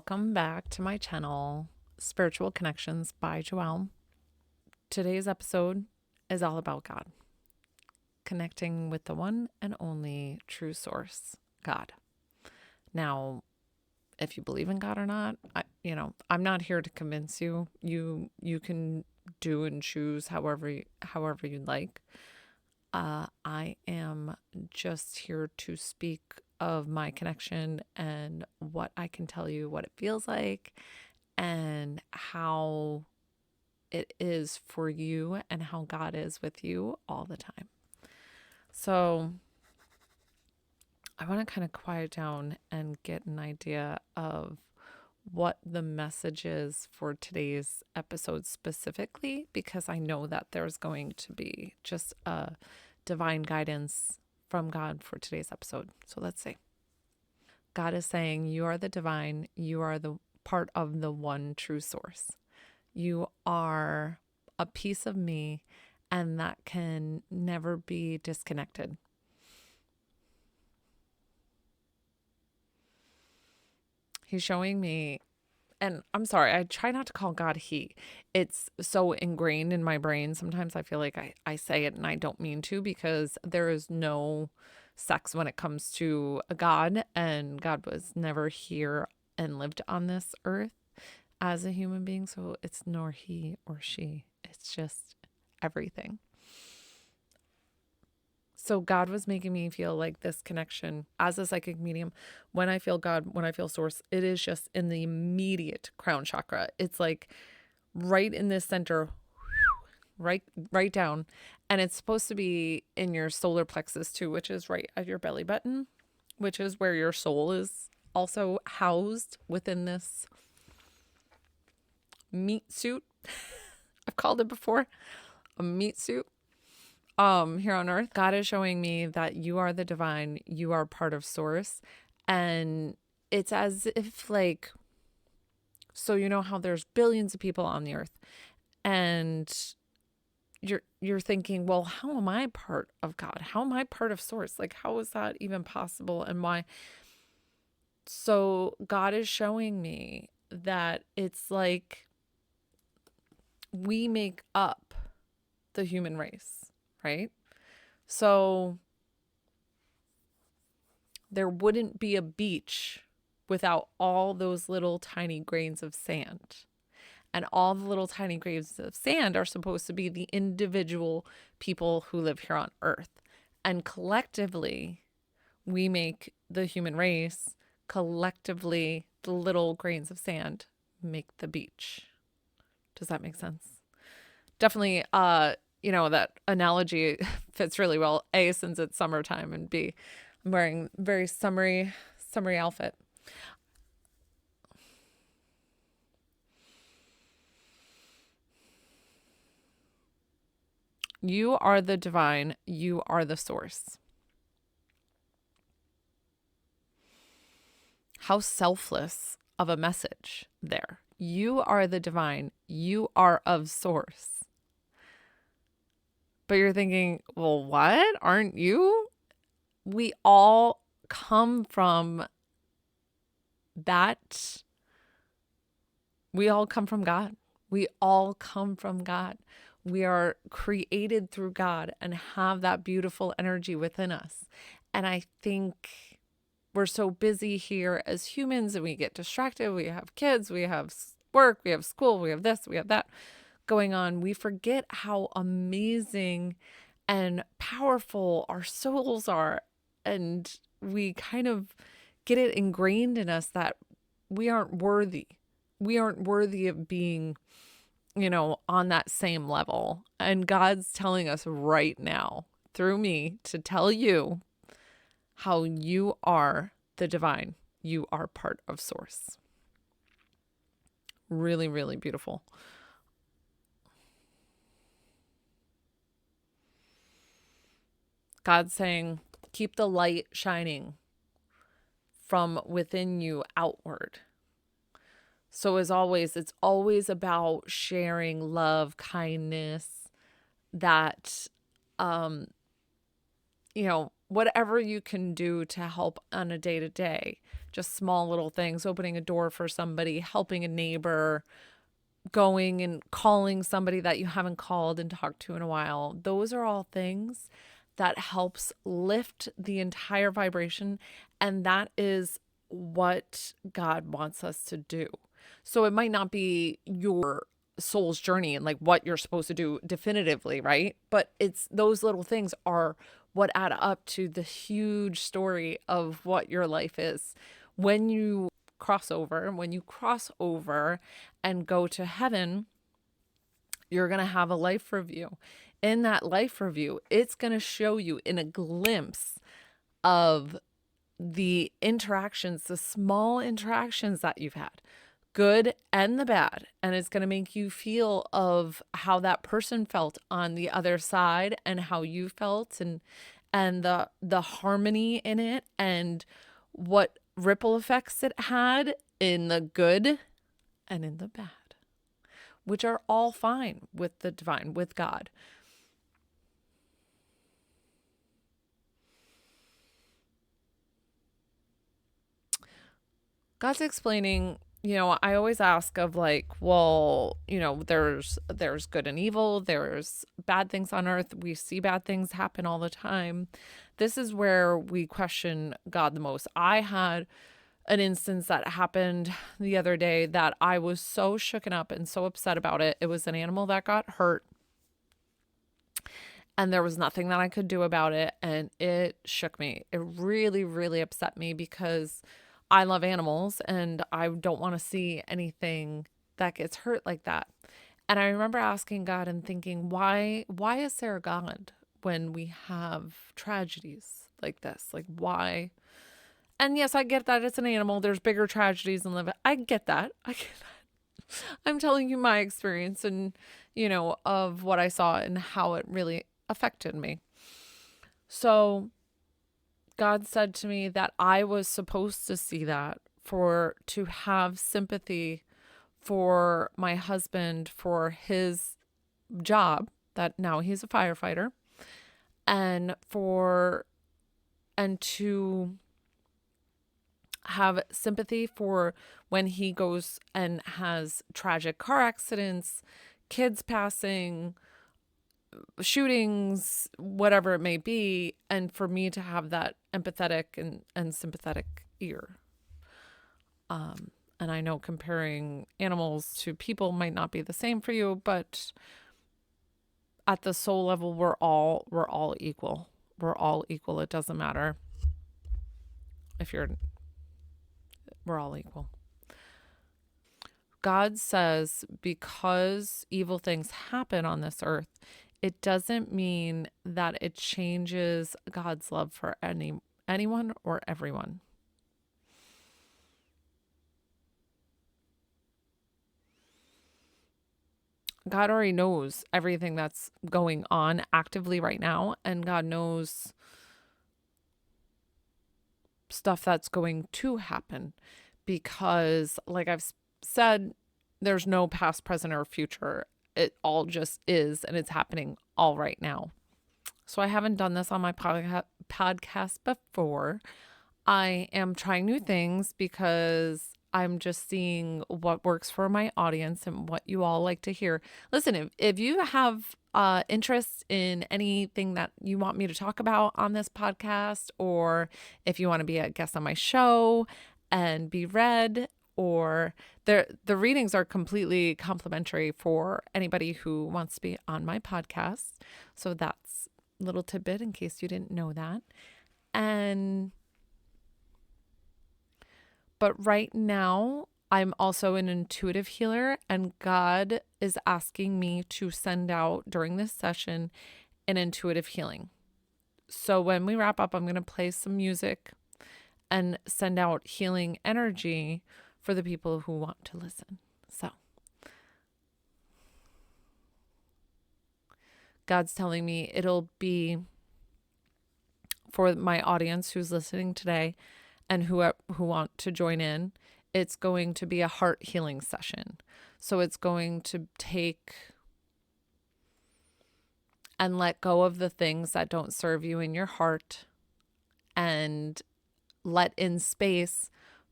Welcome back to my channel, Spiritual Connections by Joelle. Today's episode is all about God, connecting with the one and only true source, God. Now, if you believe in God or not, I'm not here to convince you. You can do and choose however you'd like. I am just here to speak of my connection and what I can tell you, what it feels like, and how it is for you and how God is with you all the time. So I want to kind of quiet down and get an idea of what the message is for today's episode specifically, because I know that there's going to be just a divine guidance from God for today's episode. So let's see. God is saying, you are the divine, you are the part of the one true source. You are a piece of me, and that can never be disconnected. He's showing me, and I'm sorry, I try not to call God he. It's so ingrained in my brain. Sometimes I feel like I say it and I don't mean to, because there is no sex when it comes to a God, and God was never here and lived on this earth as a human being. So it's nor he or she. It's just everything. So God was making me feel like this connection as a psychic medium. When I feel God, when I feel source, it is just in the immediate crown chakra. It's like right in this center, right down. And it's supposed to be in your solar plexus too, which is right at your belly button, which is where your soul is also housed within this meat suit. I've called it before a meat suit. Here on earth, God is showing me that you are the divine, you are part of source. And it's as if, like, so you know how there's billions of people on the earth, and you're thinking, well, how am I part of God? How am I part of source? Like, how is that even possible, and why? So God is showing me that it's like we make up the human race, right? So there wouldn't be a beach without all those little tiny grains of sand. And all the little tiny grains of sand are supposed to be the individual people who live here on earth. And collectively, we make the human race. Collectively, the little grains of sand make the beach. Does that make sense? Definitely, that analogy fits really well. A, since it's summertime, and B, I'm wearing very summery outfit. You are the divine. You are the source. How selfless of a message there. You are the divine. You are of source. But you're thinking, well, what? Aren't you? We all come from that. We all come from God. We all come from God. We are created through God and have that beautiful energy within us. And I think we're so busy here as humans, and we get distracted. We have kids, we have work, we have school, we have this, we have that going on. We forget how amazing and powerful our souls are. And we kind of get it ingrained in us that we aren't worthy. We aren't worthy of being, on that same level. And God's telling us right now through me to tell you how you are the divine. You are part of source. Really, really beautiful. God's saying, keep the light shining from within you outward. So as always, it's always about sharing love, kindness, that, whatever you can do to help on a day to day, just small little things, opening a door for somebody, helping a neighbor, going and calling somebody that you haven't called and talked to in a while. Those are all things that helps lift the entire vibration. And that is what God wants us to do. So it might not be your soul's journey and like what you're supposed to do definitively, right? But it's those little things are what add up to the huge story of what your life is. When you cross over and go to heaven, you're going to have a life review. In that life review, it's going to show you in a glimpse of the interactions, the small interactions that you've had, good and the bad. And it's going to make you feel of how that person felt on the other side and how you felt, and the harmony in it, and what ripple effects it had in the good and in the bad, which are all fine with the divine, with God. God's explaining, I always ask of like, well, there's good and evil, there's bad things on earth. We see bad things happen all the time. This is where we question God the most. I had an instance that happened the other day that I was so shooken up and so upset about it. It was an animal that got hurt, and there was nothing that I could do about it. And it shook me. It really, really upset me because I love animals and I don't want to see anything that gets hurt like that. And I remember asking God and thinking, why is there a God when we have tragedies like this? Like, why? And yes, I get that it's an animal. There's bigger tragedies in living. I get that. I'm telling you my experience and, of what I saw and how it really affected me. So God said to me that I was supposed to see that to have sympathy for my husband, for his job, that now he's a firefighter, and to have sympathy for when he goes and has tragic car accidents, kids passing, shootings, whatever it may be, and for me to have that empathetic and sympathetic ear. And I know comparing animals to people might not be the same for you, but at the soul level, we're all equal. We're all equal. It doesn't matter if we're all equal. God says because evil things happen on this earth, it doesn't mean that it changes God's love for anyone or everyone. God already knows everything that's going on actively right now, and God knows stuff that's going to happen because, like I've said, there's no past, present, or future. It all just is, and it's happening all right now. So I haven't done this on my podcast before. I am trying new things because I'm just seeing what works for my audience and what you all like to hear. Listen, if you have interest in anything that you want me to talk about on this podcast, or if you want to be a guest on my show and be read, or the readings are completely complimentary for anybody who wants to be on my podcast. So that's a little tidbit in case you didn't know that. But right now, I'm also an intuitive healer, and God is asking me to send out during this session an intuitive healing. So when we wrap up, I'm going to play some music and send out healing energy for the people who want to listen. So God's telling me it'll be for my audience who's listening today and who want to join in. It's going to be a heart healing session. So it's going to take and let go of the things that don't serve you in your heart and let in space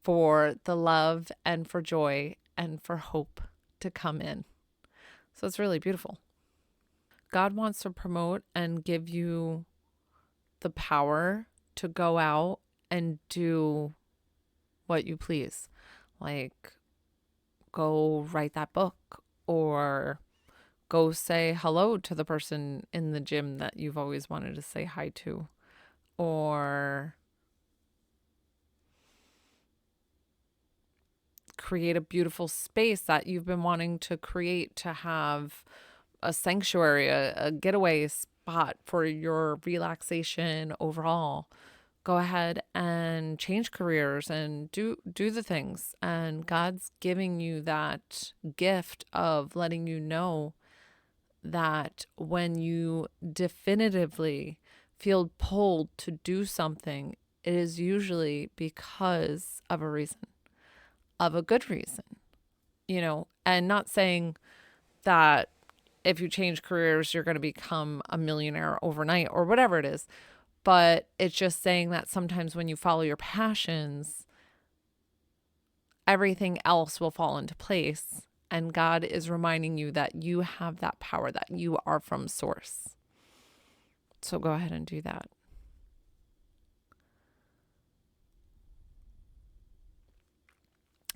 for the love and for joy and for hope to come in. So it's really beautiful. God wants to promote and give you the power to go out and do what you please. Like, go write that book, or go say hello to the person in the gym that you've always wanted to say hi to, or create a beautiful space that you've been wanting to create, to have a sanctuary, a getaway spot for your relaxation overall. Go ahead and change careers and do the things. And God's giving you that gift of letting you know that when you definitively feel pulled to do something, it is usually because of a reason, of a good reason, and not saying that if you change careers, you're going to become a millionaire overnight or whatever it is. But it's just saying that sometimes when you follow your passions, everything else will fall into place. And God is reminding you that you have that power, that you are from source. So go ahead and do that.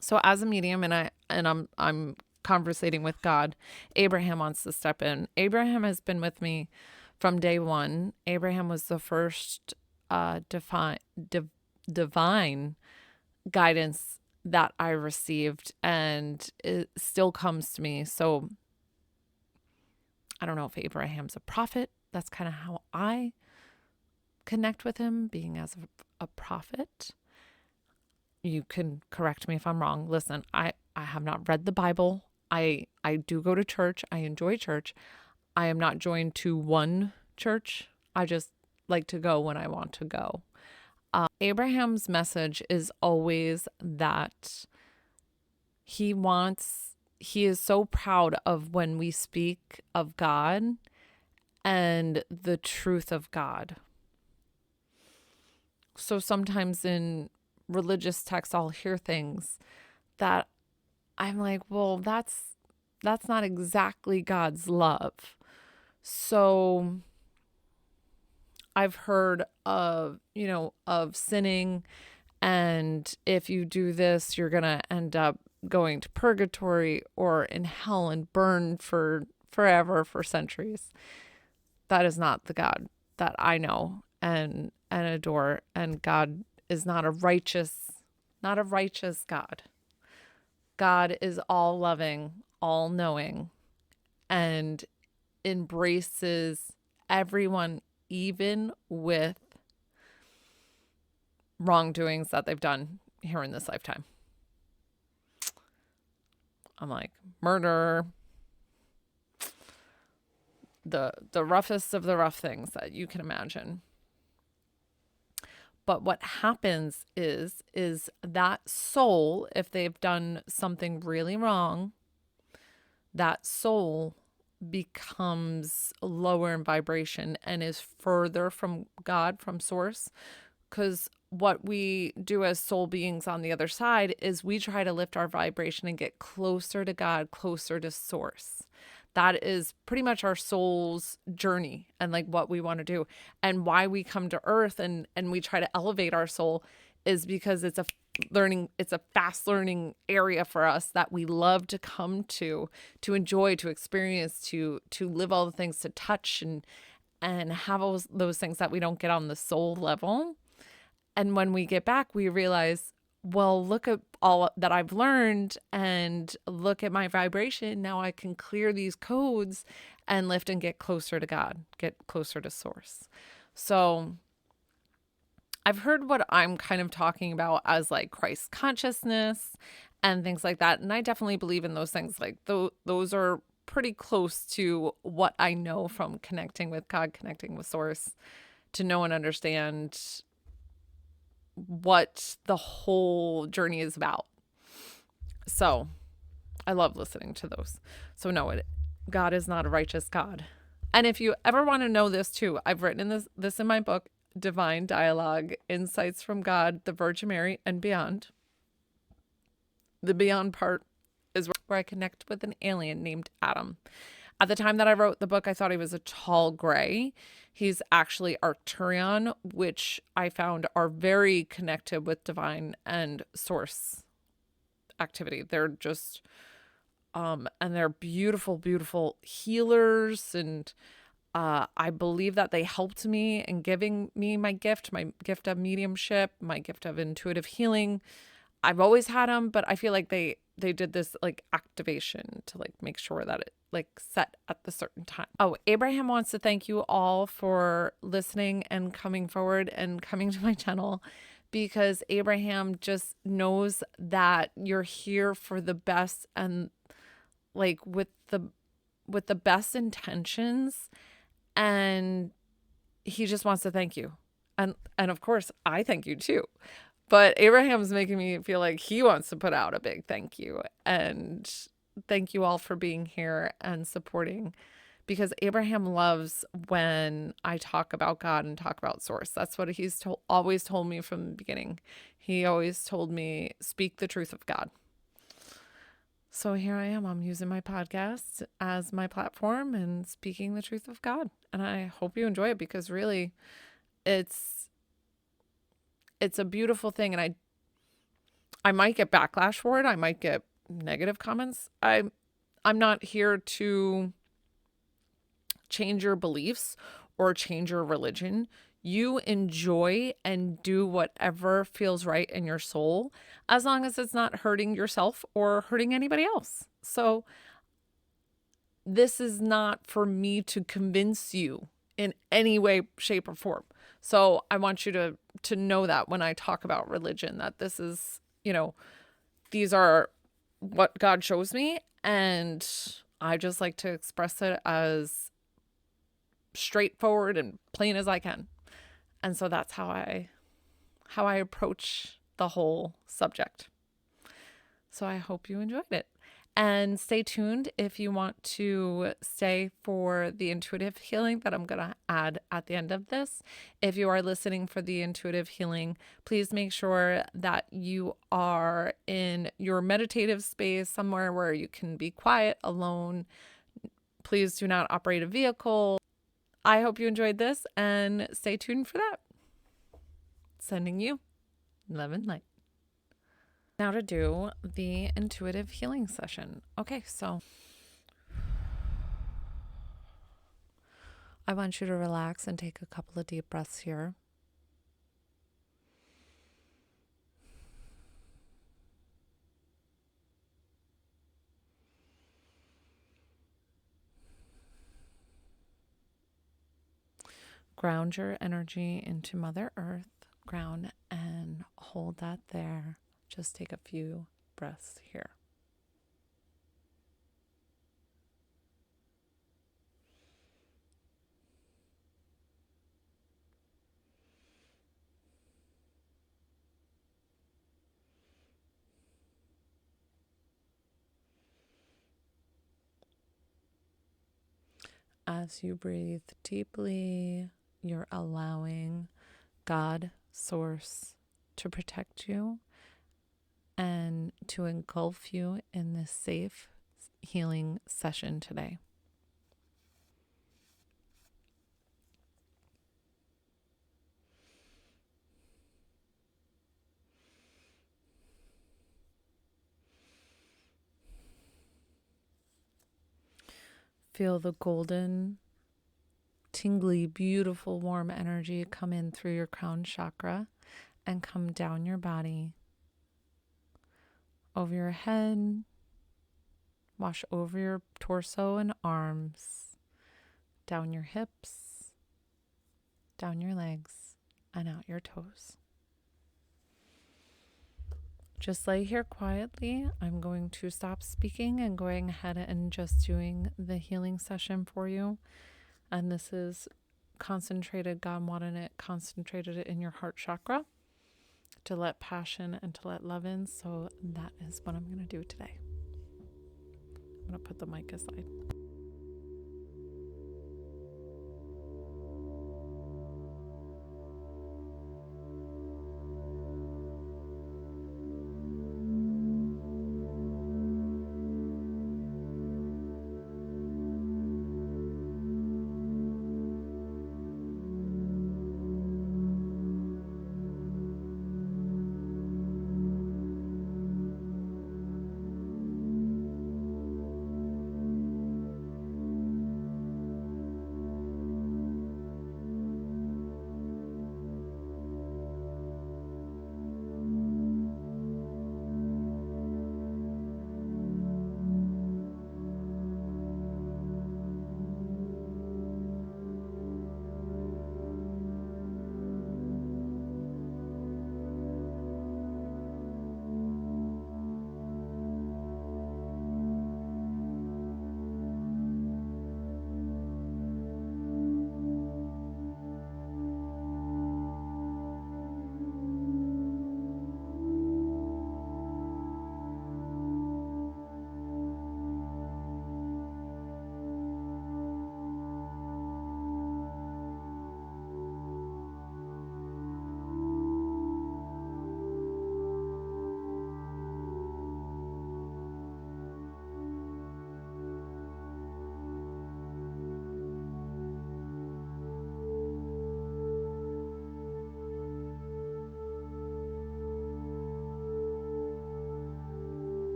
So as a medium, I'm conversating with God, Abraham wants to step in. Abraham has been with me from day one. Abraham was the first divine guidance that I received, and it still comes to me. So I don't know if Abraham's a prophet. That's kind of how I connect with him, being as a prophet. You can correct me if I'm wrong. Listen, I have not read the Bible. I do go to church. I enjoy church. I am not joined to one church. I just like to go when I want to go. Abraham's message is always that he is so proud of when we speak of God and the truth of God. So sometimes in religious texts, I'll hear things that I'm like, well, that's not exactly God's love. So I've heard of sinning, and if you do this, you're going to end up going to purgatory or in hell and burn for forever, for centuries. That is not the God that I know and adore. And God is not a righteous God. God is all loving, all knowing, and embraces everyone, even with wrongdoings that they've done here in this lifetime. I'm like, murder, the roughest of the rough things that you can imagine. But what happens is that soul, if they've done something really wrong, that soul becomes lower in vibration and is further from God, from source. Because what we do as soul beings on the other side is we try to lift our vibration and get closer to God, closer to source. That is pretty much our soul's journey and like what we want to do. And why we come to earth and we try to elevate our soul is because it's a fast learning area for us that we love to come to enjoy, to experience, to live all the things, to touch and have all those things that we don't get on the soul level. And when we get back, we realize, well, look at all that I've learned and look at my vibration. Now I can clear these codes and lift and get closer to God, get closer to source. So I've heard what I'm kind of talking about as like Christ consciousness and things like that. And I definitely believe in those things. Like those are pretty close to what I know from connecting with God, connecting with source, to know and understand what the whole journey is about. So I love listening to those. So no, God is not a righteous God. And if you ever want to know this too, I've written this in my book. divine dialogue, insights from God, the Virgin Mary, and beyond. The beyond part is where I connect with an alien named Adam. At the time that I wrote the book, I thought he was a tall gray. He's actually Arcturian, which I found are very connected with divine and source activity. They're just, and they're beautiful, beautiful healers. And I believe that they helped me in giving me my gift of mediumship, my gift of intuitive healing. I've always had them, but I feel like they did this like activation to like make sure that it like set at the certain time. Oh, Abraham wants to thank you all for listening and coming forward and coming to my channel, because Abraham just knows that you're here for the best and like with the best intentions, and he just wants to thank you. And of course, I thank you too. But Abraham's making me feel like he wants to put out a big thank you. And thank you all for being here and supporting, because Abraham loves when I talk about God and talk about source. That's what he's always told me from the beginning. He always told me, speak the truth of God. So here I am. I'm using my podcast as my platform and speaking the truth of God. And I hope you enjoy it, because really it's a beautiful thing. And I might get backlash for it. I might get negative comments. I'm not here to change your beliefs or change your religion. You enjoy and do whatever feels right in your soul, as long as it's not hurting yourself or hurting anybody else. So this is not for me to convince you in any way, shape, or form. So I want you to know that when I talk about religion, that this is, these are what God shows me, and I just like to express it as straightforward and plain as I can. And so that's how I approach the whole subject. So I hope you enjoyed it. And stay tuned if you want to stay for the intuitive healing that I'm going to add at the end of this. If you are listening for the intuitive healing, please make sure that you are in your meditative space, somewhere where you can be quiet, alone. Please do not operate a vehicle. I hope you enjoyed this, and stay tuned for that. Sending you love and light. Now to do the intuitive healing session. Okay, so I want you to relax and take a couple of deep breaths here. Ground your energy into Mother Earth. Ground and hold that there. Just take a few breaths here. As you breathe deeply, you're allowing God, Source, to protect you and to engulf you in this safe healing session today. Feel the golden, tingly, beautiful, warm energy come in through your crown chakra and come down your body, over your head, wash over your torso and arms, down your hips, down your legs, and out your toes. Just lay here quietly. I'm going to stop speaking and going ahead and just doing the healing session for you. And this is concentrated. God wanted it concentrated in your heart chakra to let passion and to let love in. So that is what I'm going to do today. I'm going to put the mic aside.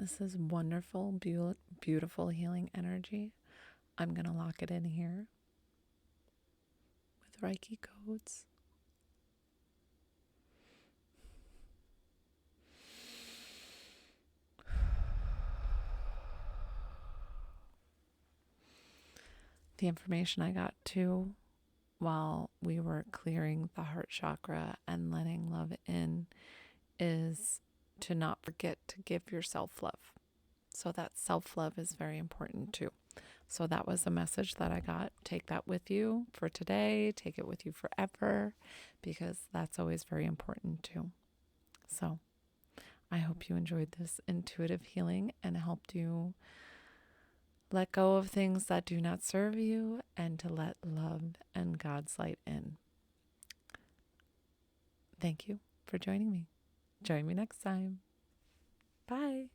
This is wonderful, beautiful healing energy. I'm going to lock it in here with Reiki codes. The information I got too while we were clearing the heart chakra and letting love in is to not forget to give yourself love. So that self-love is very important too. So that was a message that I got. Take that with you for today. Take it with you forever, because that's always very important too. So I hope you enjoyed this intuitive healing and helped you let go of things that do not serve you and to let love and God's light in. Thank you for joining me. Join me next time. Bye.